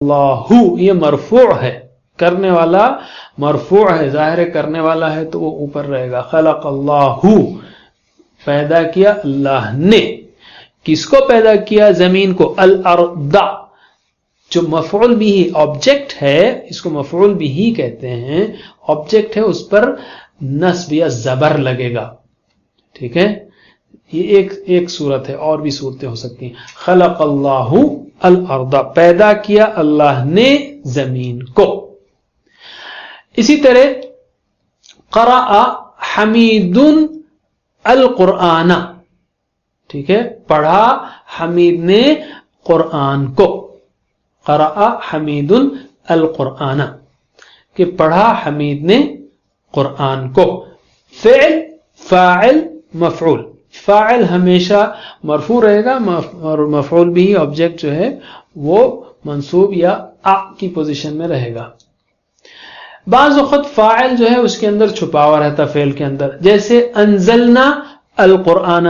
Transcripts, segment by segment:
اللہ یہ مرفوع ہے، کرنے والا مرفوع ہے، ظاہر کرنے والا ہے تو وہ اوپر رہے گا. خلق اللہ، پیدا کیا اللہ نے. کس کو پیدا کیا؟ زمین کو. الارض جو مفعول بھی آبجیکٹ ہے، اس کو مفعول بھی کہتے ہیں، آبجیکٹ ہے، اس پر نصب یا زبر لگے گا. ٹھیک ہے، یہ ایک صورت ہے، اور بھی صورتیں ہو سکتی ہیں. خلق اللہ الارض، پیدا کیا اللہ نے زمین کو. اسی طرح قرأ حمید القرآن، ٹھیک ہے، پڑھا حمید نے قرآن کو. قرأ حمید القرآن، کہ پڑھا حمید نے قرآن کو. فعل، فاعل، مفعول. فاعل ہمیشہ مرفوع رہے گا، اور مفعول بھی آبجیکٹ جو ہے وہ منصوب یا کی پوزیشن میں رہے گا. بعض وقت فاعل جو ہے اس کے اندر چھپا ہوا رہتا فعل کے اندر، جیسے انزلنا القرآن،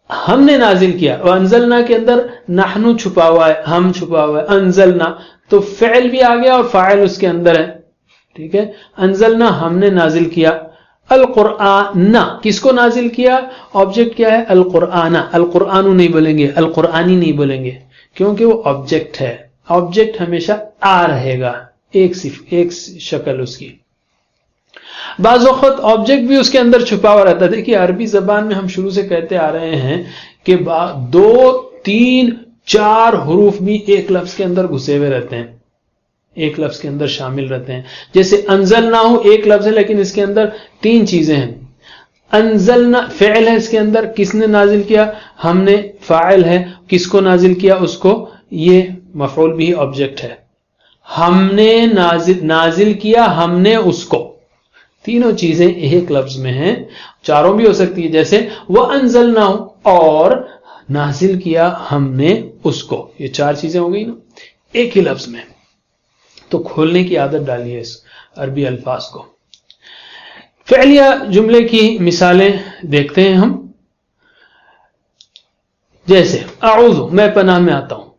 ہم نے نازل کیا. اور انزلنا کے اندر نحن چھپا ہوا ہے، ہم چھپا ہوا ہے. انزلنا تو فعل بھی آ گیا اور فاعل اس کے اندر ہے. ٹھیک ہے، انزلنا ہم نے نازل کیا. القرآن کس کو نازل کیا؟ آبجیکٹ کیا ہے؟ القرآن. القرآن نہیں بولیں گے، القرآنی نہیں بولیں گے، کیونکہ وہ آبجیکٹ ہے. آبجیکٹ ہمیشہ آ رہے گا، ایک شکل اس کی. بعض وقت آبجیکٹ بھی اس کے اندر چھپا ہوا رہتا ہے. دیکھیے عربی زبان میں ہم شروع سے کہتے آ رہے ہیں کہ 2، 3، 4 حروف بھی ایک لفظ کے اندر گھسے ہوئے رہتے ہیں، ایک لفظ کے اندر شامل رہتے ہیں. جیسے انزلنا ایک لفظ ہے لیکن اس کے اندر 3 چیزیں ہیں. انزلنا فعل ہے، اس کے اندر کس نے نازل کیا؟ ہم نے. فاعل ہے، کس کو نازل کیا؟ اس کو. یہ مفعول بھی آبجیکٹ ہے. ہم نے نازل کیا ہم نے اس کو. تینوں چیزیں ایک لفظ میں ہیں، چاروں بھی ہو سکتی ہے، جیسے وَأَنزَلْنَاهُ، اور نازل کیا ہم نے اس کو. یہ 4 چیزیں ہو گئی نا ایک ہی لفظ میں. تو کھولنے کی عادت ڈالیے اس عربی الفاظ کو. فعلیہ جملے کی مثالیں دیکھتے ہیں ہم. جیسے اعوذ، میں پناہ میں آتا ہوں.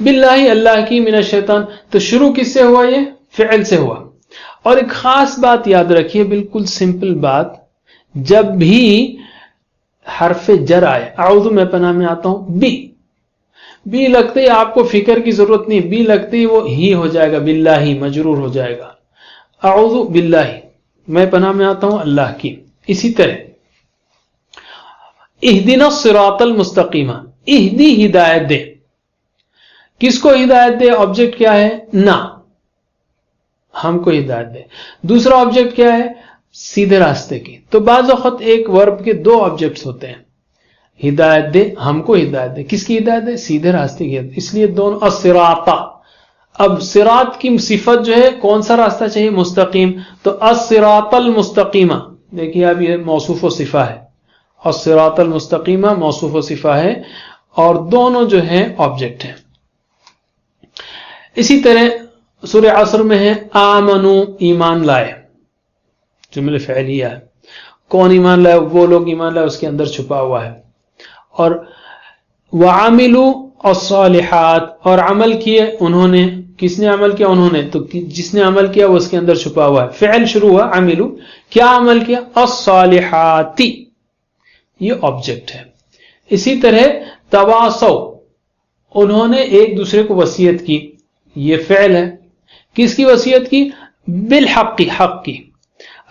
باللہ، اللہ کی، من الشیطان، تو شروع کس سے ہوا؟ یہ فعل سے ہوا. اور ایک خاص بات یاد رکھیے، بالکل سمپل بات، جب بھی حرف جر آئے، اعوذ میں پناہ میں آتا ہوں، بھی لگتے ہی آپ کو فکر کی ضرورت نہیں، بھی لگتے ہی وہ ہی ہو جائے گا، باللہ مجرور ہو جائے گا. اعوذ باللہ، میں پناہ میں آتا ہوں اللہ کی. اسی طرح اہدنا الصراط المستقیم، اہدی ہدایت دے. کس کو ہدایت دے؟ آبجیکٹ کیا ہے؟ نا، ہم کو ہدایت دے. دوسرا آبجیکٹ کیا ہے؟ سیدھے راستے کی. تو بعض وقت ایک ورب کے 2 آبجیکٹس ہوتے ہیں. ہدایت دے، ہم کو ہدایت دے. کس کی ہدایت دے؟ سیدھے راستے کی ہدایت. اس لیے دونوں الصراط. اب صراط کی صفت جو ہے کون سا راستہ چاہیے؟ مستقیم. تو الصراط المستقیم، دیکھیے اب یہ موصوف و صفہ ہے. الصراط المستقیم موصوف و صفہ ہے، اور دونوں جو ہیں آبجیکٹ ہیں. اسی طرح سورہ عصر میں ہے آمنو، ایمان لائے، جملہ فعلیہ ہے. کون ایمان لائے؟ وہ لوگ ایمان لائے، اس کے اندر چھپا ہوا ہے. اور وعملوا الصالحات، اور عمل کیے انہوں نے. کس نے عمل کیا؟ انہوں نے. تو جس نے عمل کیا وہ اس کے اندر چھپا ہوا ہے. فعل شروع ہوا عملوا، کیا عمل کیا؟ الصالحات، یہ آبجیکٹ ہے. اسی طرح تواصوا، انہوں نے ایک دوسرے کو وصیت کی، یہ فعل ہے. کس کی وصیت کی؟ بالحق، حق کی.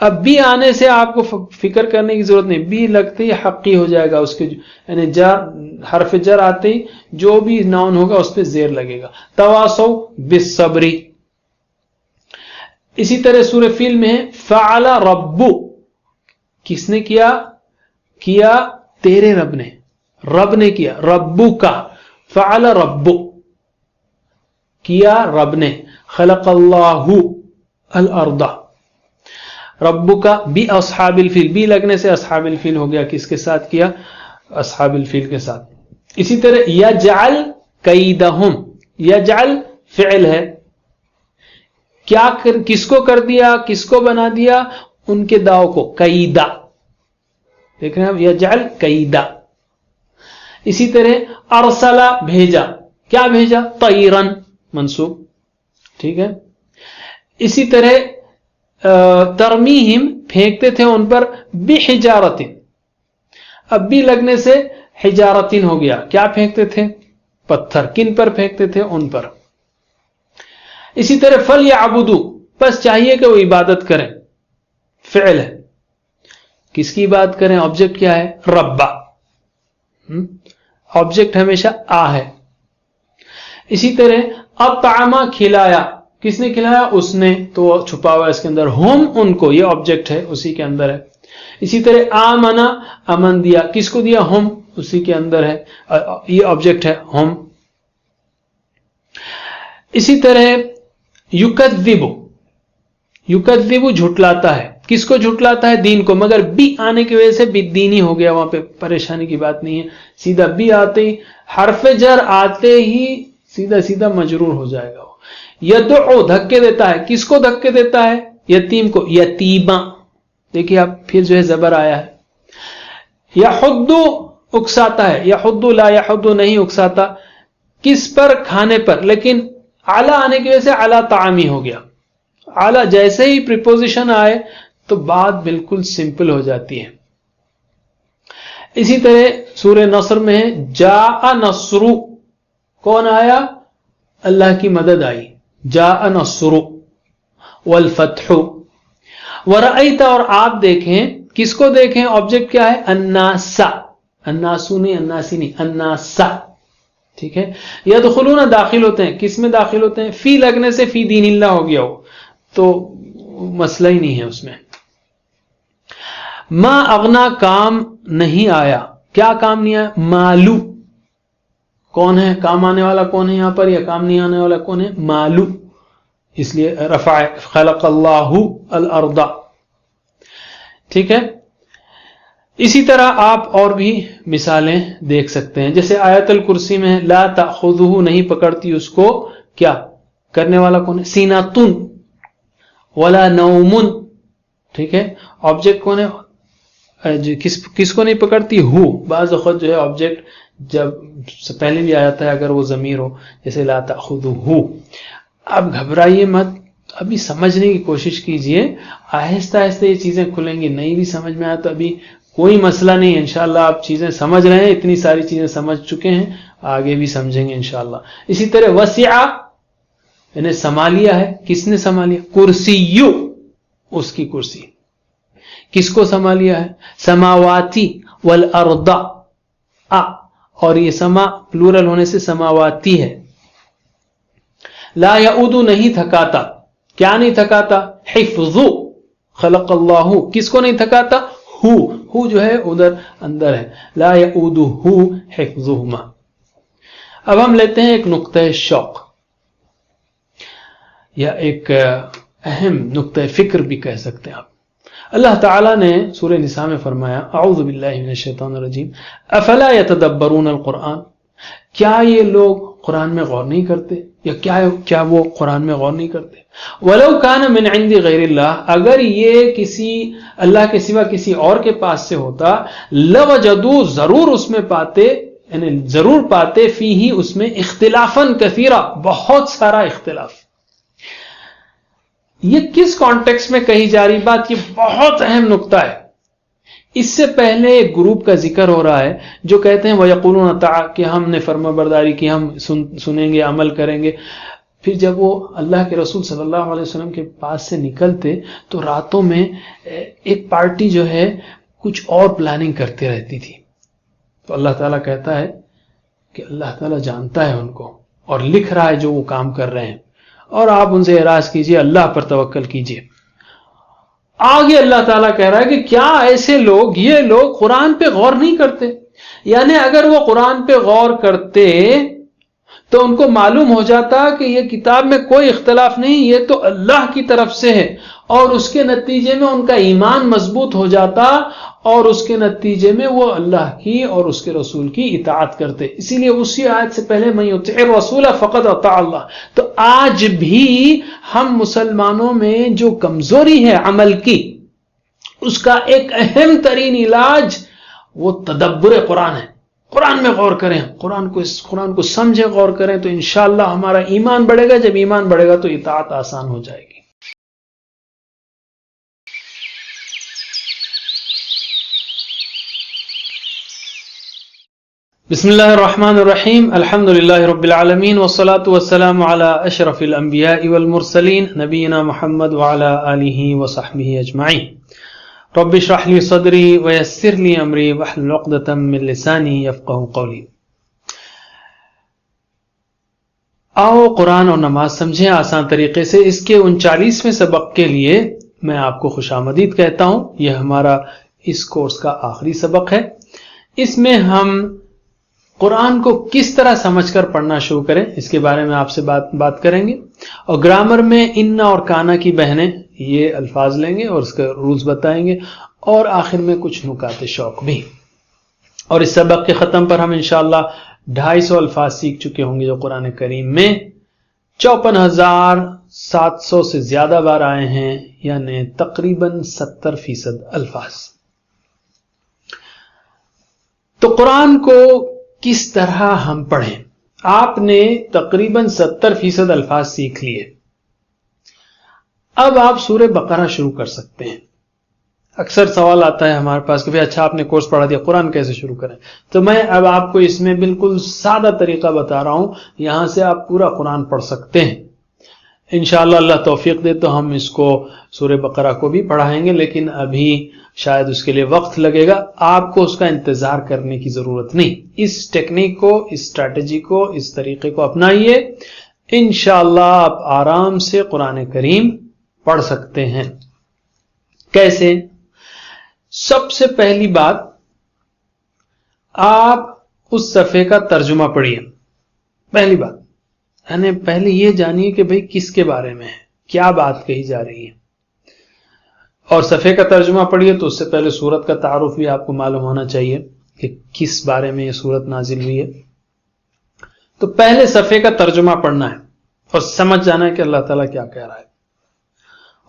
اب بھی آنے سے آپ کو فکر کرنے کی ضرورت نہیں، بھی لگتے ہی حقی ہو جائے گا. اس کے یعنی حرف جر آتے ہی جو بھی ناؤن ہوگا اس پہ زیر لگے گا. تواصوا بالصبر. اسی طرح سورہ فیل میں ہے فعل رب، کس نے کیا؟ کیا تیرے رب نے، رب نے کیا. ربو کا، فعل رب، کیا رب نے. خلق اللہ الارض، رب کا. بھی اصحاب الفیل، بھی لگنے سے اصحاب الفیل ہو گیا. کس کے ساتھ کیا؟ اصحاب الفیل کے ساتھ. اسی طرح یجعل کیدہم، یجعل فعل ہے. کیا کس کو کر دیا؟ کس کو بنا دیا؟ ان کے داؤ کو. کیدا، دیکھ رہے ہیں یجعل کیدا. اسی طرح ارسلہ، بھیجا. کیا بھیجا؟ طیرن، منصوب. ٹھیک ہے. اسی طرح ترمیہم پھینکتے تھے ان پر بحجارتن. اب بھی لگنے سے حجارتن ہو گیا. کیا پھینکتے تھے؟ پتھر. کن پر پھینکتے تھے؟ ان پر. اسی طرح فلیعبدوا، بس چاہیے کہ وہ عبادت کریں. فعل ہے. کس کی عبادت کریں؟ آبجیکٹ کیا ہے؟ ربا. آبجیکٹ ہمیشہ آ ہے. اسی طرح اطعما کھلایا. کس نے کھلایا؟ اس نے. تو چھپا ہوا ہے اس کے اندر. ہم ان کو، یہ آبجیکٹ ہے اسی کے اندر ہے. اسی طرح آمنا امن دیا. کس کو دیا؟ ہم. اسی کے اندر ہے. یہ آبجیکٹ ہے ہم. اسی طرح یکذب. یکذب جھٹلاتا ہے. کس کو جھٹلاتا ہے؟ دین کو. مگر بی آنے کی وجہ سے بدینی ہو گیا. وہاں پہ پریشانی کی بات نہیں ہے. سیدھا بی آتے ہی، حرف جر آتے ہی سیدھا سیدھا مجرور ہو جائے گا. یدعو دھکے دیتا ہے. کس کو دھکے دیتا ہے؟ یتیم کو. یتیما. دیکھیے آپ پھر جو ہے زبر آیا ہے. یحض اکساتا ہے. یحض لا یحض نہیں اکساتا. کس پر؟ کھانے پر. لیکن اعلی آنے کی وجہ سے اعلی طعامی ہو گیا. اعلی جیسے ہی پریپوزیشن آئے تو بات بالکل سمپل ہو جاتی ہے. اسی طرح سورہ نصر میں ہے جاء نصر. کون آیا؟ اللہ کی مدد آئی. جاء نصر والفتح. ورأیت، اور آپ دیکھیں. کس کو دیکھیں؟ آبجیکٹ کیا ہے؟ الناس. الناسو نہیں، الناسی نہیں، الناس. ٹھیک ہے. یدخلون داخل ہوتے ہیں. کس میں داخل ہوتے ہیں؟ فی لگنے سے فی دین اللہ ہو گیا ہو تو مسئلہ ہی نہیں ہے اس میں. ما اغنا کام نہیں آیا. کیا کام نہیں آیا؟ مالو. کون ہے کام آنے والا؟ کون ہے یہاں پر؟ یا کام نہیں آنے والا کون ہے؟ مالو. اس لیے رفع. خلق اللہ الارض. ٹھیک ہے. اسی طرح آپ اور بھی مثالیں دیکھ سکتے ہیں. جیسے آیت الکرسی میں لا تأخذہ، نہیں پکڑتی اس کو. کیا کرنے والا کون ہے؟ سیناتن ولا نومن. ٹھیک ہے. آبجیکٹ کون ہے؟ کس کو نہیں پکڑتی؟ ہو. بعض وقت جو ہے آبجیکٹ جب سے پہلے بھی آتا ہے اگر وہ ضمیر ہو، جیسے لا تأخذہ. اب گھبرائیے مت، ابھی سمجھنے کی کوشش کیجئے. آہستہ آہستہ یہ چیزیں کھلیں گی. نہیں بھی سمجھ میں آیا تو ابھی کوئی مسئلہ نہیں ہے. انشاءاللہ آپ چیزیں سمجھ رہے ہیں، اتنی ساری چیزیں سمجھ چکے ہیں، آگے بھی سمجھیں گے انشاءاللہ. اسی طرح وسع، یعنی سنبھالیا ہے. کس نے سنبھالیا؟ کرسیو، اس کی کرسی. کس کو سنبھالیا ہے؟ سماواتی والارض. اور یہ سما پلورل ہونے سے سماواتی ہے. لا یعود، نہیں تھکاتا. کیا نہیں تھکاتا؟ حفظ. خلق اللہ. کس کو نہیں تھکاتا؟ ہو جو ہے ادھر اندر ہے. لا یعودہ حفظہما. اب ہم لیتے ہیں ایک نقطہ شوق یا ایک اہم نقطہ فکر بھی کہہ سکتے ہیں آپ. اللہ تعالیٰ نے سورہ نساء میں فرمایا اعوذ باللہ من الشیطان الرجیم افلا یتدبرون القرآن. کیا یہ لوگ قرآن میں غور نہیں کرتے؟ یا کیا وہ قرآن میں غور نہیں کرتے؟ ولو کان من عند غیر اللہ، اگر یہ کسی اللہ کے سوا کسی اور کے پاس سے ہوتا، لوجدوا، ضرور اس میں پاتے، یعنی ضرور پاتے، فیہ، اس میں، اختلافاً کثیرا، بہت سارا اختلاف. یہ کس کانٹیکس میں کہی جا رہی بات؟ یہ بہت اہم نقطہ ہے. اس سے پہلے ایک گروپ کا ذکر ہو رہا ہے جو کہتے ہیں وَيَقُولُونَ تَعَالَى، کہ ہم نے فرما برداری کی، ہم سنیں گے، عمل کریں گے. پھر جب وہ اللہ کے رسول صلی اللہ علیہ وسلم کے پاس سے نکلتے تو راتوں میں ایک پارٹی جو ہے کچھ اور پلاننگ کرتے رہتی تھی. تو اللہ تعالیٰ کہتا ہے کہ اللہ تعالیٰ جانتا ہے ان کو اور لکھ رہا ہے جو وہ کام کر رہے ہیں، اور آپ ان سے اعراض کیجئے، اللہ پر توکل کیجئے. آگے اللہ تعالیٰ کہہ رہا ہے کہ کیا ایسے لوگ، یہ لوگ قرآن پہ غور نہیں کرتے؟ یعنی اگر وہ قرآن پہ غور کرتے تو ان کو معلوم ہو جاتا کہ یہ کتاب میں کوئی اختلاف نہیں، یہ تو اللہ کی طرف سے ہے، اور اس کے نتیجے میں ان کا ایمان مضبوط ہو جاتا، اور اس کے نتیجے میں وہ اللہ کی اور اس کے رسول کی اطاعت کرتے. اسی لیے اسی آیت سے پہلے من یطع الرسول فقد اطاع اللہ. تو آج بھی ہم مسلمانوں میں جو کمزوری ہے عمل کی، اس کا ایک اہم ترین علاج وہ تدبر قرآن ہے. قرآن میں غور کریں، قرآن کو سمجھیں، غور کریں، تو انشاءاللہ ہمارا ایمان بڑھے گا. جب ایمان بڑھے گا تو اطاعت آسان ہو جائے گی. بسم اللہ الرحمن الرحیم. الحمد للہ رب العالمین والصلاة والسلام علی اشرف الانبیاء والمرسلین نبینا محمد وعلی آلہ وصحبہ اجمعین. رب اشرح لی صدری ویسر لی امری واحلل عقدۃ من لسانی یفقہوا قولی. آؤ قرآن اور نماز سمجھیں آسان طریقے سے. اس کے 39ویں سبق کے لیے میں آپ کو خوش آمدید کہتا ہوں. یہ ہمارا اس کورس کا آخری سبق ہے. اس میں ہم قرآن کو کس طرح سمجھ کر پڑھنا شروع کریں اس کے بارے میں آپ سے بات کریں گے، اور گرامر میں ان اور کانا کی بہنیں یہ الفاظ لیں گے اور اس کے رولز بتائیں گے، اور آخر میں کچھ نکات شوق بھی. اور اس سبق کے ختم پر ہم انشاءاللہ 250 الفاظ سیکھ چکے ہوں گے جو قرآن کریم میں 54,700 سے زیادہ بار آئے ہیں، یعنی تقریباً 70% الفاظ. تو قرآن کو کس طرح ہم پڑھیں؟ آپ نے تقریباً 70% الفاظ سیکھ لیے. اب آپ سورہ بقرہ شروع کر سکتے ہیں. اکثر سوال آتا ہے ہمارے پاس کہ اچھا آپ نے کورس پڑھا دیا، قرآن کیسے شروع کریں؟ تو میں اب آپ کو اس میں بالکل سادہ طریقہ بتا رہا ہوں، یہاں سے آپ پورا قرآن پڑھ سکتے ہیں. انشاءاللہ اللہ توفیق دے تو ہم اس کو سورہ بقرہ کو بھی پڑھائیں گے، لیکن ابھی شاید اس کے لیے وقت لگے گا. آپ کو اس کا انتظار کرنے کی ضرورت نہیں. اس ٹیکنیک کو، اس اسٹریٹجی کو، اس طریقے کو اپنائیے. انشاءاللہ آپ آرام سے قرآن کریم پڑھ سکتے ہیں. کیسے؟ سب سے پہلی بات، آپ اس صفحے کا ترجمہ پڑھیے. پہلی بات یعنی پہلے یہ جانیے کہ بھئی کس کے بارے میں ہے، کیا بات کہی جا رہی ہے، اور صفحے کا ترجمہ پڑھیے. تو اس سے پہلے سورت کا تعارف بھی آپ کو معلوم ہونا چاہیے کہ کس بارے میں یہ سورت نازل ہوئی ہے. تو پہلے صفحے کا ترجمہ پڑھنا ہے اور سمجھ جانا ہے کہ اللہ تعالیٰ کیا کہہ رہا ہے.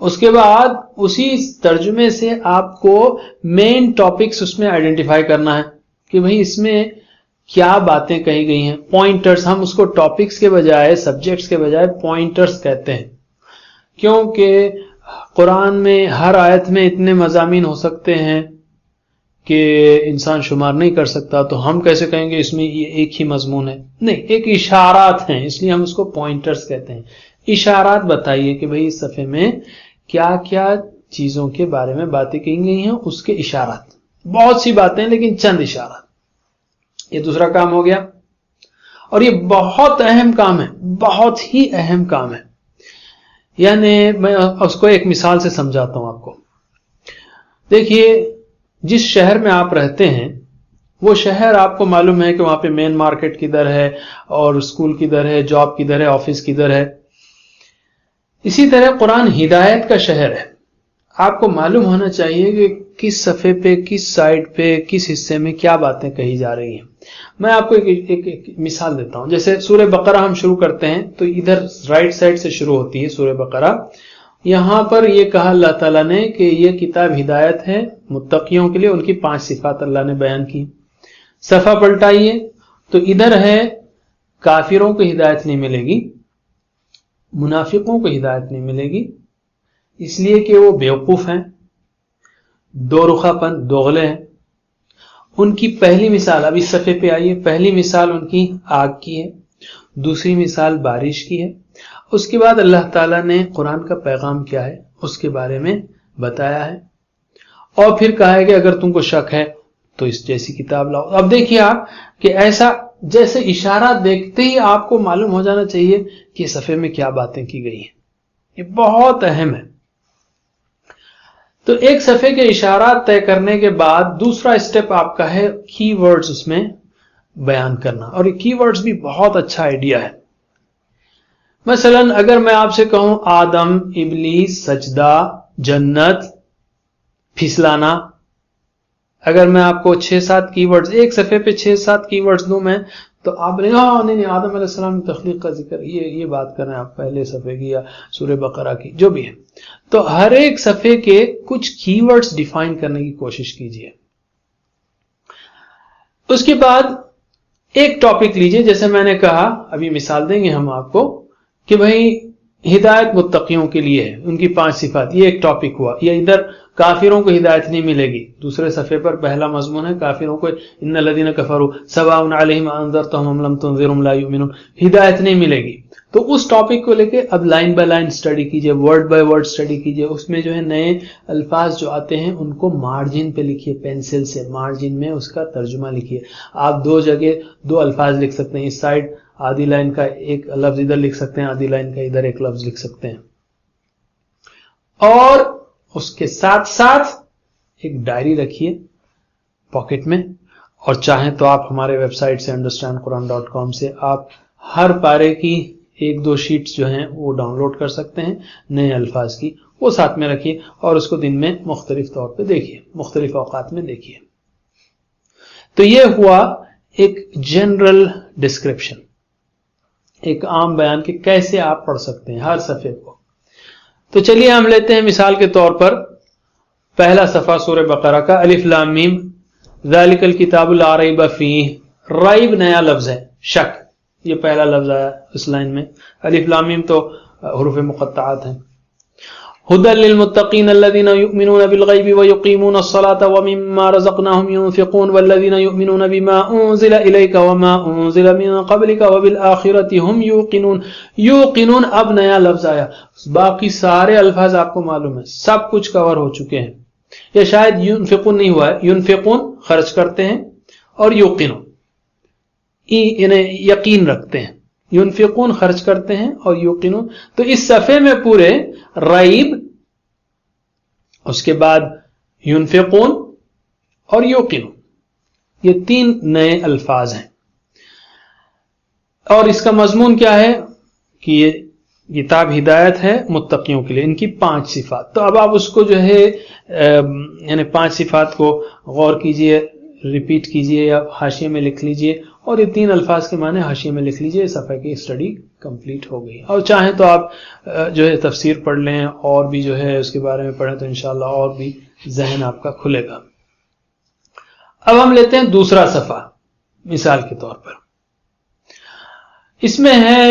اس کے بعد اسی ترجمے سے آپ کو مین ٹاپکس اس میں آئیڈینٹیفائی کرنا ہے کہ بھئی اس میں کیا باتیں کہی گئی ہیں. پوائنٹرز، ہم اس کو ٹاپکس کے بجائے، سبجیکٹس کے بجائے پوائنٹرز کہتے ہیں، کیونکہ قرآن میں ہر آیت میں اتنے مضامین ہو سکتے ہیں کہ انسان شمار نہیں کر سکتا. تو ہم کیسے کہیں گے اس میں یہ ایک ہی مضمون ہے؟ نہیں، ایک اشارات ہیں، اس لیے ہم اس کو پوائنٹرز کہتے ہیں. اشارات بتائیے کہ بھئی اس صفحے میں کیا کیا چیزوں کے بارے میں باتیں کہی گئی ہیں، اس کے اشارات. بہت سی باتیں لیکن چند اشارات. یہ دوسرا کام ہو گیا، اور یہ بہت اہم کام ہے، بہت ہی اہم کام ہے. یعنی میں اس کو ایک مثال سے سمجھاتا ہوں آپ کو. دیکھیے، جس شہر میں آپ رہتے ہیں وہ شہر آپ کو معلوم ہے کہ وہاں پہ مین مارکیٹ کدھر ہے، اور اسکول کدھر ہے، جاب کدھر ہے، آفس کدھر ہے. اسی طرح قرآن ہدایت کا شہر ہے. آپ کو معلوم ہونا چاہیے کہ کس صفحے پہ، کس سائٹ پہ، کس حصے میں کیا باتیں کہی جا رہی ہیں. میں آپ کو ایک مثال دیتا ہوں. جیسے سورہ بقرہ ہم شروع کرتے ہیں تو ادھر رائٹ سائڈ سے شروع ہوتی ہے سورہ بقرہ. یہاں پر یہ کہا اللہ تعالیٰ نے کہ یہ کتاب ہدایت ہے متقیوں کے لیے، ان کی 5 صفات اللہ نے بیان کی. صفحہ پلٹائیے تو ادھر ہے کافروں کو ہدایت نہیں ملے گی، منافقوں کو ہدایت نہیں ملے گی، اس لیے کہ وہ بیوقوف ہیں، دو رخا پن، دوغلے ہیں. ان کی پہلی مثال، اب اس صفحے پہ آئیے، پہلی مثال ان کی آگ کی ہے، دوسری مثال بارش کی ہے. اس کے بعد اللہ تعالیٰ نے قرآن کا پیغام کیا ہے اس کے بارے میں بتایا ہے، اور پھر کہا ہے کہ اگر تم کو شک ہے تو اس جیسی کتاب لاؤ. اب دیکھیے آپ کہ ایسا جیسے اشارات دیکھتے ہی آپ کو معلوم ہو جانا چاہیے کہ صفحے میں کیا باتیں کی گئی ہیں. یہ بہت اہم ہے. تو ایک صفحے کے اشارات طے کرنے کے بعد دوسرا اسٹیپ آپ کا ہے کی ورڈز اس میں بیان کرنا. اور یہ کی ورڈز بھی بہت اچھا آئیڈیا ہے. مثلا اگر میں آپ سے کہوں آدم، ابلیس، سجدہ، جنت، پھسلانا، اگر میں آپ کو 6-7 کی ورڈز ایک صفحے پہ 6-7 کی ورڈز دوں میں، تو آپ نے کہا نہیں آدم علیہ السلام کی تخلیق کا ذکر، یہ بات کر رہے ہیں آپ پہلے صفحے کی یا سورہ بقرہ کی، جو بھی ہے. تو ہر ایک صفحے کے کچھ کی ورڈز ڈیفائن کرنے کی کوشش کیجیے. اس کے بعد ایک ٹاپک لیجئے, جیسے میں نے کہا, ابھی مثال دیں گے ہم آپ کو کہ بھائی ہدایت متقیوں کے لیے ہے, ان کی 5 صفات, یہ ایک ٹاپک ہوا. یا ادھر کافروں کو ہدایت نہیں ملے گی, دوسرے صفحے پر پہلا مضمون ہے کافروں کو, ان الذین کفروا سواء علیہم انذرتہم ام لم تنذرہم لا یؤمنون, ہدایت نہیں ملے گی. تو اس ٹاپک کو لے کے اب لائن بائی لائن سٹڈی کیجئے, ورڈ بائی ورڈ سٹڈی کیجئے. اس میں جو ہے نئے الفاظ جو آتے ہیں ان کو مارجن پہ لکھیے, پینسل سے مارجن میں اس کا ترجمہ لکھیے. آپ 2 جگہ 2 الفاظ لکھ سکتے ہیں, اس سائڈ آدھی لائن کا ایک لفظ ادھر لکھ سکتے ہیں, آدھی لائن کا ادھر ایک لفظ لکھ سکتے ہیں. اور اس کے ساتھ ساتھ ایک ڈائری رکھیے پاکٹ میں, اور چاہیں تو آپ ہمارے ویب سائٹ سے understandquran.com سے آپ ہر پارے کی 1-2 شیٹس جو ہیں وہ ڈاؤن لوڈ کر سکتے ہیں نئے الفاظ کی, وہ ساتھ میں رکھیے اور اس کو دن میں مختلف طور پہ دیکھیے, مختلف اوقات میں دیکھیے. تو یہ ہوا ایک جنرل ڈسکرپشن, ایک عام بیان کہ کیسے آپ پڑھ سکتے ہیں ہر صفحے کو. تو چلیے ہم لیتے ہیں مثال کے طور پر پہلا صفحہ سورہ بقرہ کا, الف لام میم ذالک الکتاب لا ریب فیہ. ریب نیا لفظ ہے, شک, یہ پہلا لفظ آیا اس لائن میں. الف لام میم تو حروف مقطعات ہیں. ہدی للمتقین الذین یؤمنون بالغیب ویقیمون الصلاۃ ومما رزقناہم ینفقون والذین یؤمنون بما انزل الیک وما انزل من قبلک وبالآخرۃ ہم یوقنون. یوقنون اب نیا لفظ آیا, باقی سارے الفاظ آپ کو معلوم ہے, سب کچھ کور ہو چکے ہیں. یا شاید ینفقون نہیں ہوا ہے, ینفقون خرچ کرتے ہیں اور یوقنون یقین رکھتے ہیں. ینفقون خرچ کرتے ہیں اور یوقنون. تو اس صفحے میں پورے ریب, اس کے بعد ینفقون اور یوقنون, یہ 3 نئے الفاظ ہیں. اور اس کا مضمون کیا ہے کہ یہ کتاب ہدایت ہے متقیوں کے لیے, ان کی 5 صفات. تو اب آپ اس کو جو ہے یعنی 5 صفات کو غور کیجئے, ریپیٹ کیجئے یا حاشیے میں لکھ لیجئے, اور یہ 3 الفاظ کے معنی حاشیے میں لکھ لیجئے. صفحے کی اسٹڈی کمپلیٹ ہو گئی. اور چاہیں تو آپ جو ہے تفسیر پڑھ لیں اور بھی جو ہے اس کے بارے میں پڑھیں, تو انشاءاللہ اور بھی ذہن آپ کا کھلے گا. اب ہم لیتے ہیں دوسرا صفحہ مثال کے طور پر. اس میں ہے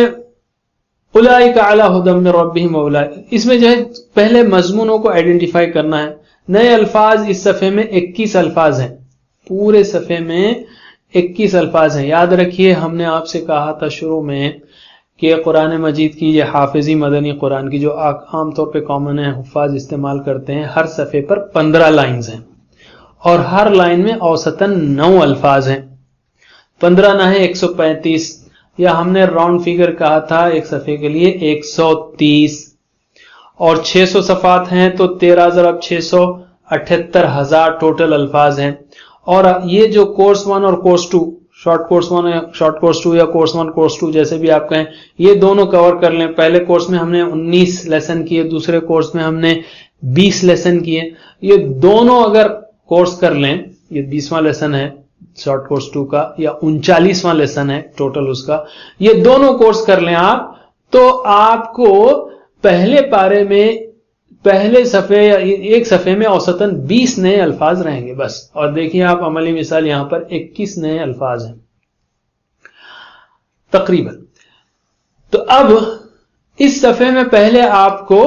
اولئک علی ھدی من ربہم واولئک. اس میں جو ہے پہلے مضمونوں کو آئیڈینٹیفائی کرنا ہے. نئے الفاظ اس صفحے میں 21 الفاظ ہیں, پورے صفحے میں 21 الفاظ ہیں. یاد رکھیے ہم نے آپ سے کہا تھا شروع میں کہ قرآن مجید کی یہ حافظی مدنی قرآن کی جو عام طور پہ کامن ہے, حفاظ استعمال کرتے ہیں, ہر صفحے پر 15 لائنز ہیں اور ہر لائن میں اوسطاً 9 الفاظ ہیں. 15 نہ ہے 135, یا ہم نے راؤنڈ فیگر کہا تھا ایک صفحے کے لیے 130, اور 600 صفحات ہیں تو 13 ضرب 600 78,000 ٹوٹل الفاظ ہیں. اور یہ جو کورس 1 اور کورس 2, شارٹ کورس 1 یا شارٹ کورس 2 یا کورس 1 کورس 2 جیسے بھی آپ کہیں, یہ دونوں کور کر لیں. پہلے کورس میں ہم نے 19 لیسن کیے, دوسرے کورس میں ہم نے 20 لیسن کیے. یہ دونوں اگر کورس کر لیں, یہ 20واں لیسن ہے شارٹ کورس 2 کا, یا 39واں لیسن ہے ٹوٹل اس کا, یہ دونوں کورس کر لیں آپ, تو آپ کو پہلے پارے میں پہلے صفحے یا ایک صفحے میں اوسطاً 20 نئے الفاظ رہیں گے بس. اور دیکھیے آپ عملی مثال یہاں پر 21 نئے الفاظ ہیں تقریباً. تو اب اس صفحے میں پہلے آپ کو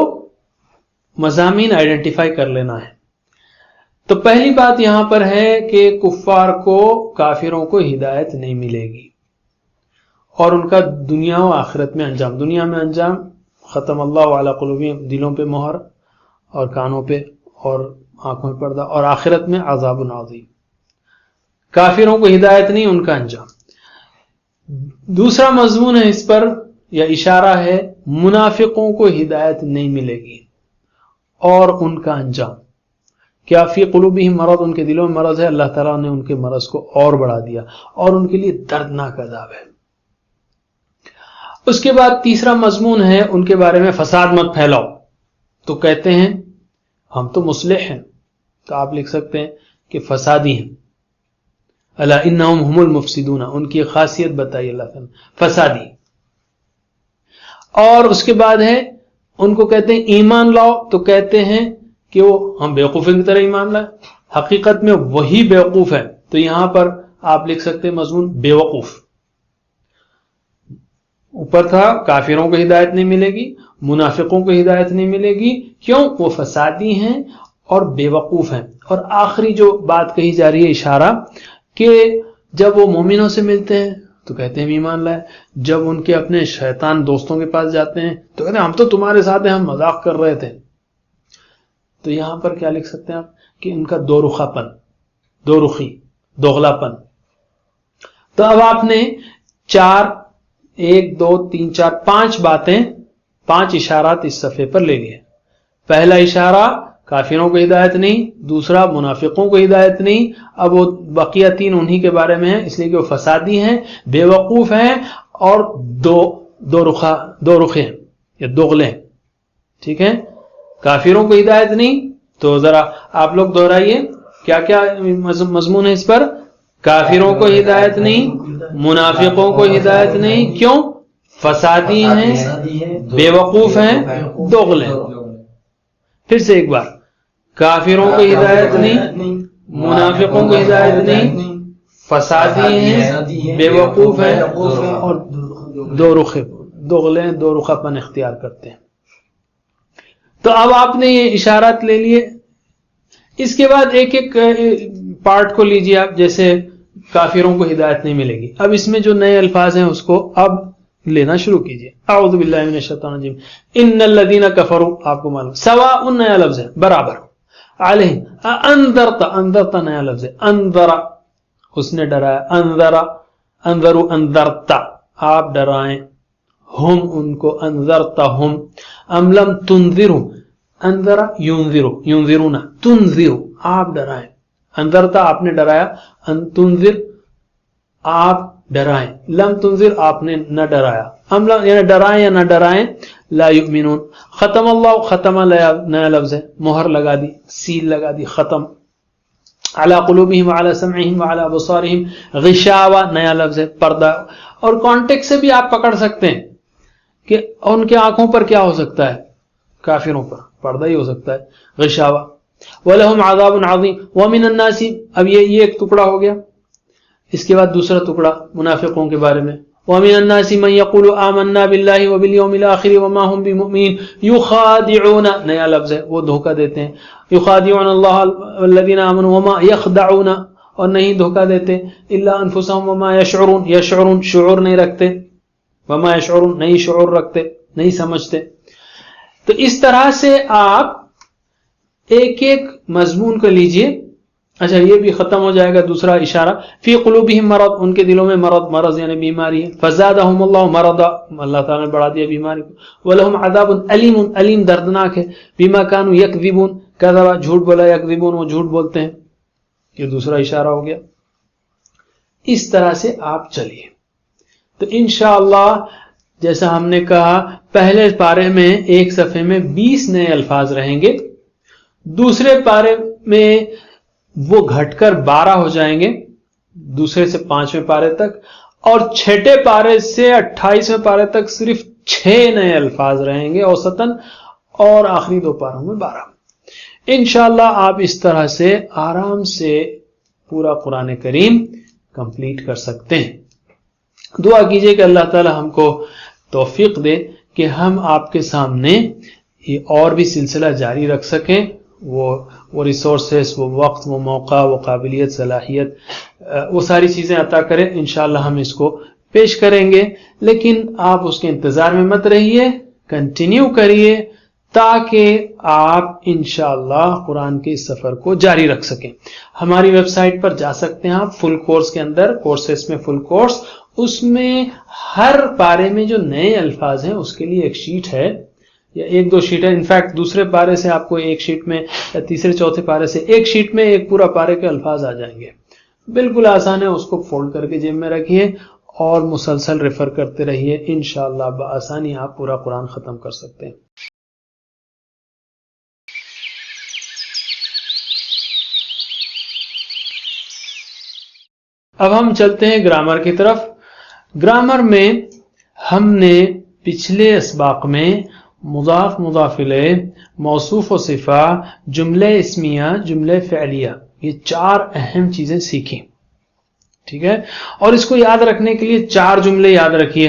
مضامین آئیڈینٹیفائی کر لینا ہے. تو پہلی بات یہاں پر ہے کہ کفار کو, کافروں کو ہدایت نہیں ملے گی, اور ان کا دنیا و آخرت میں انجام. دنیا میں انجام ختم اللہ علی قلوبہم, دلوں پہ مہر اور کانوں پہ اور آنکھوں پہ پردہ, اور آخرت میں عذاب عظیم. کافروں کو ہدایت نہیں, ان کا انجام. دوسرا مضمون ہے اس پر یا اشارہ ہے, منافقوں کو ہدایت نہیں ملے گی اور ان کا انجام. کیا فی قلوبہم مرض, ان کے دلوں میں مرض ہے, اللہ تعالیٰ نے ان کے مرض کو اور بڑھا دیا اور ان کے لیے دردناک عذاب ہے. اس کے بعد تیسرا مضمون ہے ان کے بارے میں, فساد مت پھیلاؤ. تو کہتے ہیں ہم تو مصلح ہیں, تو آپ لکھ سکتے ہیں کہ فسادی ہیں. الا انہم هم المفسدون, ان کی خاصیت بتائی اللہ تعالیٰ, فسادی. اور اس کے بعد ہے ان کو کہتے ہیں ایمان لاؤ, تو کہتے ہیں کہ وہ ہم بیوقوفوں کی طرح ایمان لائیں, حقیقت میں وہی بیوقوف ہے. تو یہاں پر آپ لکھ سکتے ہیں مضمون بے وقوف, اوپر تھا کافروں کو ہدایت نہیں ملے گی، منافقوں کو ہدایت نہیں ملے گی، کیوں؟ وہ فسادی ہیں اور بے وقوف ہیں۔ اور آخری جو بات کہی جا رہی ہے اشارہ کہ جب وہ مومنوں سے ملتے ہیں تو کہتے ہیں ایمان لائے، جب ان کے اپنے شیطان دوستوں کے پاس جاتے ہیں تو کہتے ہیں ہم تو تمہارے ساتھ ہیں، ہم مذاق کر رہے تھے۔ تو یہاں پر کیا لکھ سکتے ہیں آپ کہ ان کا دو رخا پن، دو رخی، دوغلا پن۔ تو اب آپ نے 1 2 3 4 5 باتیں، 5 اشارات اس صفحے پر لے لیے۔ پہلا اشارہ کافروں کو ہدایت نہیں، دوسرا منافقوں کو ہدایت نہیں، اب وہ بقیہ 3 انہی کے بارے میں ہیں، اس لیے کہ وہ فسادی ہیں، بے وقوف ہیں اور دو رخے ہیں یا دوغلے ہیں، ٹھیک ہے؟ کافروں کو ہدایت نہیں، تو ذرا آپ لوگ دہرائیے کیا کیا مضمون ہے اس پر؟ کافروں کو ہدایت نہیں، منافقوں کو ہدایت نہیں، کیوں؟ فسادی ہیں، بے وقوف ہیں، دوغلے ہیں۔ پھر سے ایک بار، کافروں کو ہدایت نہیں، منافقوں کو ہدایت نہیں، فسادی ہیں، بے وقوف ہیں اور دوغلے ہیں، دو رخا پن اختیار کرتے ہیں۔ تو اب آپ نے یہ اشارات لے لیے، اس کے بعد ایک ایک پارٹ کو لیجیے آپ، جیسے کافروں کو ہدایت نہیں ملے گی، اب اس میں جو نئے الفاظ ہیں اس کو اب لینا شروع کیجیے۔ اعوذ باللہ من الشیطان الرجیم، ان الذین کفروا، آپ کو معلوم سواء نیا لفظ ہے، برابر، علیہم انذرت، انذرت نیا لفظ ہے، انذر اس نے ڈرایا، انذروا انذرت آپ ڈرائیں، ہم ان کو، انذرتہم ام لم تنذروا، انذر ینذرون تنذر آپ ڈرائیں، انذرتا آپ نے ڈرایا، ان تنذر آپ ڈرائیں، لم تنذر آپ نے نہ ڈرایا، ام لم یعنی ڈرائیں یا نہ ڈرائیں، لا یؤمنون، ختم اللہ، ختم نیا لفظ ہے، مہر لگا دی، سیل لگا دی، ختم، علی قلوبہم وعلی سمعہم وعلی ابصارہم غشاوہ نیا لفظ ہے، پردہ۔ اور کانٹیکٹ سے بھی آپ پکڑ سکتے ہیں کہ ان کے آنکھوں پر کیا ہو سکتا ہے؟ کافروں پر پردہ ہی ہو سکتا ہے، غشاوہ۔ وَلَهُمْ عَذَابٌ عَظِيمٌ وَمِنَ النَّاسِ، اب یہ ایک ٹکڑا ہو گیا، اس کے بعد دوسرا ٹکڑا منافقوں کے بارے میں، وَمِنَ النَّاسِ مَن يَقُولُ آمَنَّا بِاللَّهِ وَبِالْيَوْمِ الْآخِرِ وَمَا هُمْ بِمُؤْمِنِينَ يُخَادِعُونَ نیا لفظ ہے، وہ دھوکہ دیتے ہیں، يُخَادِعُونَ اللَّهَ وَالَّذِينَ آمَنُوا وَمَا يَخْدَعُونَ اور نہیں دھوکہ دیتے، إِلَّا أَنفُسَهُمْ وَمَا يَشْعُرُونَ يَشْعُرُونَ شعور نہیں رکھتے، وَمَا يَشْعُرُونَ نہیں شعور رکھتے، نہیں سمجھتے۔ تو اس طرح سے آپ ایک ایک مضمون کو لیجئے۔ اچھا یہ بھی ختم ہو جائے گا دوسرا اشارہ، فی قلوبہم مرض ان کے دلوں میں مرض یعنی بیماری ہے، فزادہم اللہ مرضا اللہ تعالیٰ نے بڑھا دیا بیماری کو، ولہم عذاب علیم علیم دردناک ہے، بما کانوا یکذبون کذبا جھوٹ بولا، یکذبون وہ جھوٹ بولتے ہیں، یہ دوسرا اشارہ ہو گیا۔ اس طرح سے آپ چلیے تو انشاءاللہ جیسا ہم نے کہا پہلے پارے میں ایک صفحے میں 20 نئے الفاظ رہیں گے، دوسرے پارے میں وہ گھٹ کر 12 ہو جائیں گے، دوسرے سے 5ویں پارے تک، اور چھٹے پارے سے 28ویں پارے تک صرف 6 نئے الفاظ رہیں گے اوسطاً، اور آخری 2 پاروں میں 12۔ انشاءاللہ آپ اس طرح سے آرام سے پورا قرآن کریم کمپلیٹ کر سکتے ہیں۔ دعا کیجئے کہ اللہ تعالی ہم کو توفیق دے کہ ہم آپ کے سامنے یہ اور بھی سلسلہ جاری رکھ سکیں، وہ ریسورسز، وہ وقت، وہ موقع، وہ قابلیت، صلاحیت، وہ ساری چیزیں عطا کریں۔ انشاءاللہ ہم اس کو پیش کریں گے، لیکن آپ اس کے انتظار میں مت رہیے، کنٹینیو کریے تاکہ آپ انشاءاللہ قرآن کے اس سفر کو جاری رکھ سکیں۔ ہماری ویب سائٹ پر جا سکتے ہیں آپ، فل کورس کے اندر، کورسز میں فل کورس، اس میں ہر پارے میں جو نئے الفاظ ہیں اس کے لیے ایک شیٹ ہے یا 1-2 شیٹ ہے، انفیکٹ دوسرے پارے سے آپ کو ایک شیٹ میں یا تیسرے چوتھے پارے سے ایک شیٹ میں ایک پورا پارے کے الفاظ آ جائیں گے، بالکل آسان ہے، اس کو فولڈ کر کے جیب میں رکھیے اور مسلسل ریفر کرتے رہیے، انشاءاللہ بآسانی آپ پورا قرآن ختم کر سکتے ہیں۔ اب ہم چلتے ہیں گرامر کی طرف۔ گرامر میں ہم نے پچھلے اسباق میں مضاف مضاف الیہ، موصوف و صفہ، جملہ اسمیہ، جملہ فعلیہ، یہ 4 اہم چیزیں سیکھی، ٹھیک ہے؟ اور اس کو یاد رکھنے کے لیے 4 جملے یاد رکھیے۔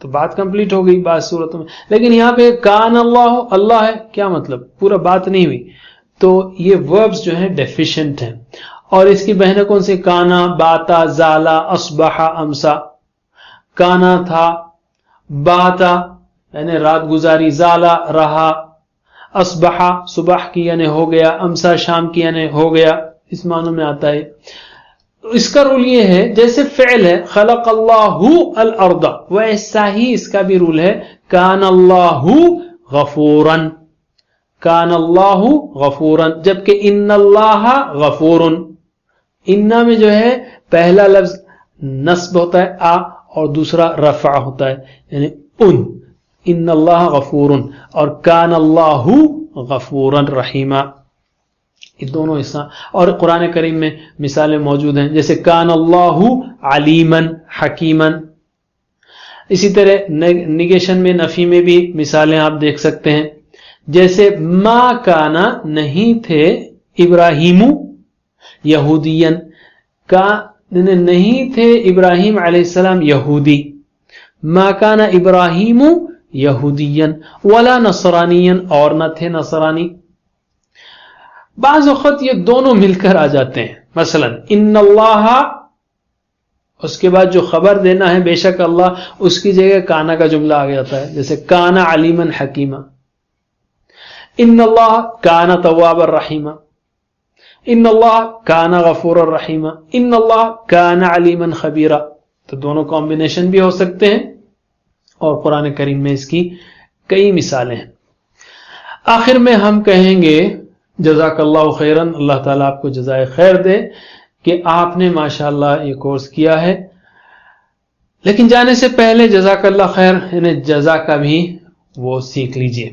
تو بات کمپلیٹ ہو گئی بعض صورتوں میں. لیکن یہاں پہ کان اللہ، اللہ ہے، کیا مطلب؟ پورا بات نہیں ہوئی. تو یہ وربز جو ہیں ڈیفیشنٹ ہیں. اور اس کی بہنیں کون سی؟ کانا، باتا، زالا، اصبح، امسا. کانا تھا، باتا یعنی رات گزاری، زالا رہا، اصبح صبح کی یعنی ہو گیا، امسا شام کی یعنی ہو گیا، اس معنوں میں آتا ہے. اس کا رول یہ ہے جیسے فعل ہے خلق اللہ الارض، ویسا ہی اس کا بھی رول ہے کان اللہ غفوراً. کان اللہ غفوراً، جبکہ ان اللہ غفور. انا میں جو ہے پہلا لفظ نصب ہوتا ہے آ، اور دوسرا رفع ہوتا ہے یعنی ان اللہ غفور، اور کان اللہ غفورا رحیما. یہ دونوں حصہ. اور قرآن کریم میں مثالیں موجود ہیں جیسے کان اللہ علیما حکیما. اسی طرح نگیشن میں، نفی میں بھی مثالیں آپ دیکھ سکتے ہیں. جیسے ما کانا نہیں تھے ابراہیم یہودین، کا نہیں تھے ابراہیم علیہ السلام یہودی. ما کانا ابراہیم یہودین ولا نصرانین، اور نہ تھے نصرانی. بعض وقت یہ دونوں مل کر آ جاتے ہیں. مثلا ان اللہ، اس کے بعد جو خبر دینا ہے بے شک اللہ، اس کی جگہ کانا کا جملہ آ جاتا ہے جیسے کانا علیما حکیما. ان اللہ کانا توابا رحیما، ان اللہ کانا غفورا رحیما، ان اللہ کانا علیما خبیرا. تو دونوں کمبینیشن بھی ہو سکتے ہیں، اور قرآن کریم میں اس کی کئی مثالیں ہیں. آخر میں ہم کہیں گے جزاک اللہ خیرن، اللہ تعالیٰ آپ کو جزائے خیر دے کہ آپ نے ماشاءاللہ یہ کورس کیا ہے. لیکن جانے سے پہلے جزاک اللہ خیر یعنی جزا کا بھی وہ سیکھ لیجئے،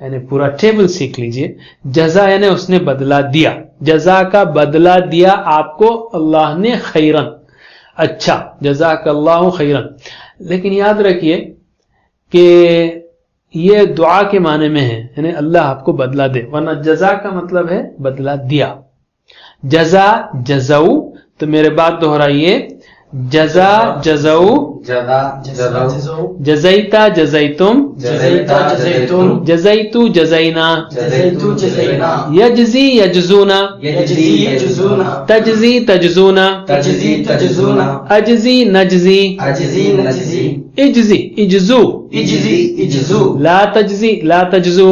یعنی پورا ٹیبل سیکھ لیجئے. جزا یعنی اس نے بدلہ دیا، جزا کا بدلہ دیا آپ کو اللہ نے خیرن. اچھا، جزاک اللہ خیرن. لیکن یاد رکھیے کہ یہ دعا کے معنی میں ہے، یعنی اللہ آپ کو بدلہ دے، ورنہ جزا کا مطلب ہے بدلہ دیا. جزا جزو، تو میرے بات دہرائیے، جزا جزو، جزیتا جزیتم، جزیتو جزینا، یجزی یجزونا، تجزی تجزونا، اجزی نجزی، اجزی اجزو، لا تجزی لا تجزو،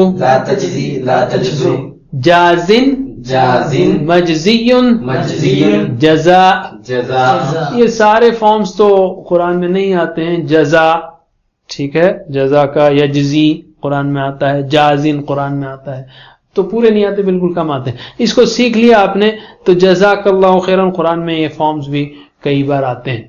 جازن مجزی، جزا. یہ سارے فارمز تو قرآن میں نہیں آتے ہیں. جزا ٹھیک ہے، جزا کا یجزی قرآن میں آتا ہے، جازن قرآن میں آتا ہے، تو پورے نہیں آتے، بالکل کم آتے ہیں. اس کو سیکھ لیا آپ نے تو جزاک اللہ خیرن قرآن میں یہ فارمز بھی کئی بار آتے ہیں.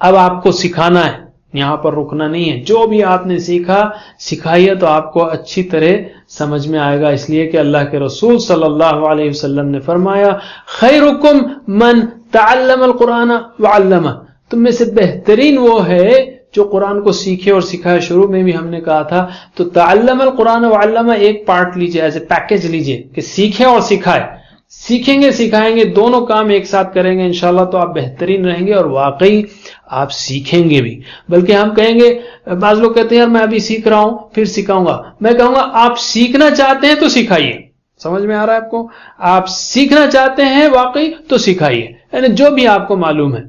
اب آپ کو سکھانا ہے، یہاں پر رکنا نہیں ہے. جو بھی آپ نے سیکھا سکھائیے تو آپ کو اچھی طرح سمجھ میں آئے گا، اس لیے کہ اللہ کے رسول صلی اللہ علیہ وسلم نے فرمایا خیرکم من تعلم القرآن وعلمہ، تم میں سے بہترین وہ ہے جو قرآن کو سیکھے اور سکھائے. شروع میں بھی ہم نے کہا تھا. تو تعلم القرآن وعلمہ ایک پارٹ لیجئے، ایز اے پیکج لیجئے کہ سیکھے اور سکھائے. سیکھیں گے سکھائیں گے، دونوں کام ایک ساتھ کریں گے انشاءاللہ تو آپ بہترین رہیں گے، اور واقعی آپ سیکھیں گے بھی. بلکہ ہم کہیں گے، بعض لوگ کہتے ہیں یار میں ابھی سیکھ رہا ہوں پھر سکھاؤں گا. میں کہوں گا آپ سیکھنا چاہتے ہیں تو سکھائیے. سمجھ میں آ رہا ہے آپ کو؟ آپ سیکھنا چاہتے ہیں واقعی تو سکھائیے. یعنی جو بھی آپ کو معلوم ہے،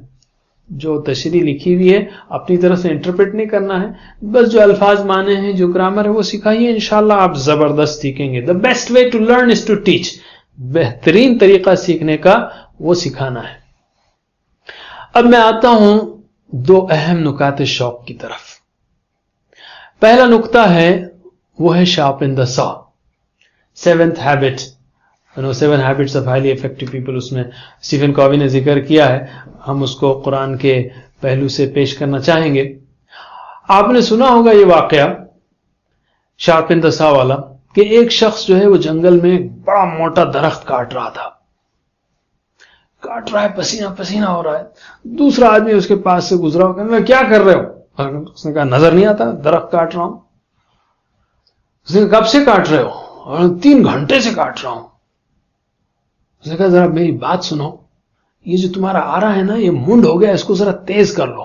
جو تشریح لکھی ہوئی ہے اپنی طرف سے انٹرپریٹ نہیں کرنا ہے، بس جو الفاظ مانے ہیں، جو گرامر ہے وہ سکھائیے. انشاءاللہ آپ زبردست سیکھیں گے. The best way to learn is to teach. بہترین طریقہ سیکھنے کا وہ سکھانا ہے. اب میں آتا ہوں دو اہم نکات شوق کی طرف. پہلا نکتہ ہے وہ ہے sharpen the saw, seventh habit. 7 habits of highly effective people, اس میں اسٹیفن کووی نے ذکر کیا ہے. ہم اس کو قرآن کے پہلو سے پیش کرنا چاہیں گے. آپ نے سنا ہوگا یہ واقعہ شارپن دا سا والا، کہ ایک شخص جو ہے وہ جنگل میں بڑا موٹا درخت کاٹ رہا تھا، کاٹ رہا ہے، پسینہ پسینہ ہو رہا ہے. دوسرا آدمی اس کے پاس سے گزرا ہو، کہنے لگا کیا کر رہے ہو؟ اس نے کہا نظر نہیں آتا درخت کاٹ رہا ہوں. اس نے کہا کب سے کاٹ رہے ہو؟ 3 گھنٹے سے کاٹ رہا ہوں. اس نے کہا ذرا میری بات سنو، یہ جو تمہارا آ رہا ہے نا یہ منڈ ہو گیا، اس کو ذرا تیز کر لو.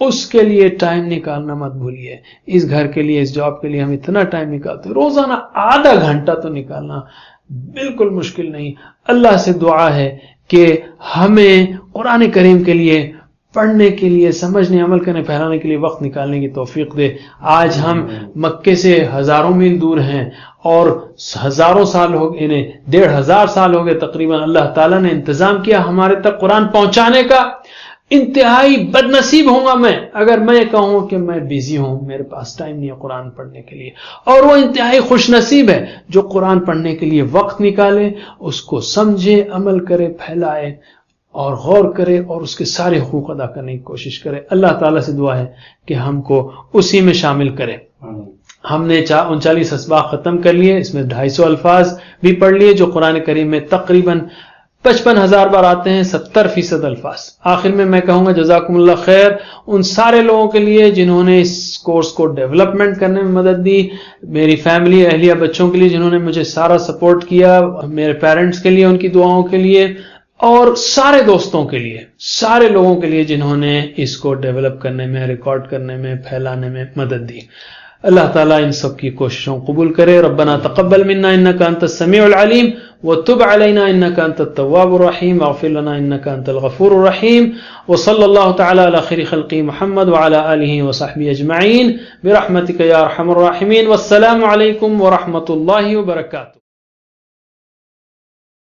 اس کے لیے ٹائم نکالنا مت بھولیے. اس گھر کے لیے، اس جاب کے لیے ہم اتنا ٹائم نکالتے ہیں، روزانہ آدھا گھنٹہ تو نکالنا بالکل مشکل نہیں. اللہ سے دعا ہے کہ ہمیں قرآن کریم کے لیے پڑھنے کے لیے، سمجھنے، عمل کرنے، پھیلانے کے لیے وقت نکالنے کی توفیق دے. آج ہم مکے سے ہزاروں میل دور ہیں اور ہزاروں سال ہو گئے، انہیں 1500 سال ہو گئے تقریباً. اللہ تعالیٰ نے انتظام کیا ہمارے تک قرآن پہنچانے کا. انتہائی بد نصیب ہوں گا میں اگر میں کہوں کہ میں بیزی ہوں، میرے پاس ٹائم نہیں ہے قرآن پڑھنے کے لیے. اور وہ انتہائی خوش نصیب ہے جو قرآن پڑھنے کے لیے وقت نکالے، اس کو سمجھے، عمل کرے، پھیلائے اور غور کرے اور اس کے سارے حقوق ادا کرنے کی کوشش کرے. اللہ تعالیٰ سے دعا ہے کہ ہم کو اسی میں شامل کرے. ہم نے 39 اسباق ختم کر لیے، اس میں 250 الفاظ بھی پڑھ لیے جو قرآن کریم میں تقریباً 55,000 بار آتے ہیں، 70% الفاظ. آخر میں میں کہوں گا جزاکم اللہ خیر ان سارے لوگوں کے لیے جنہوں نے اس کورس کو ڈیولپمنٹ کرنے میں مدد دی، میری فیملی، اہلیہ، بچوں کے لیے جنہوں نے مجھے سارا سپورٹ کیا، میرے پیرنٹس کے لیے ان کی دعاؤں کے لیے، اور سارے دوستوں کے لیے، سارے لوگوں کے لیے جنہوں نے اس کو ڈیولپ کرنے میں، ریکارڈ کرنے میں، پھیلانے میں مدد دی. اللہ تعالیٰ ان سب کی کوششوں قبول کرے. ربنا تقبل منا انك انت السميع العليم وتب علينا انك انت التواب الرحيم واغفر لنا انك انت الغفور الرحيم. وصلى الله تعالى على خير خلقه محمد وعلى اله وصحبه اجمعين برحمتك يا ارحم الراحمين. والسلام عليكم ورحمة الله وبركاته.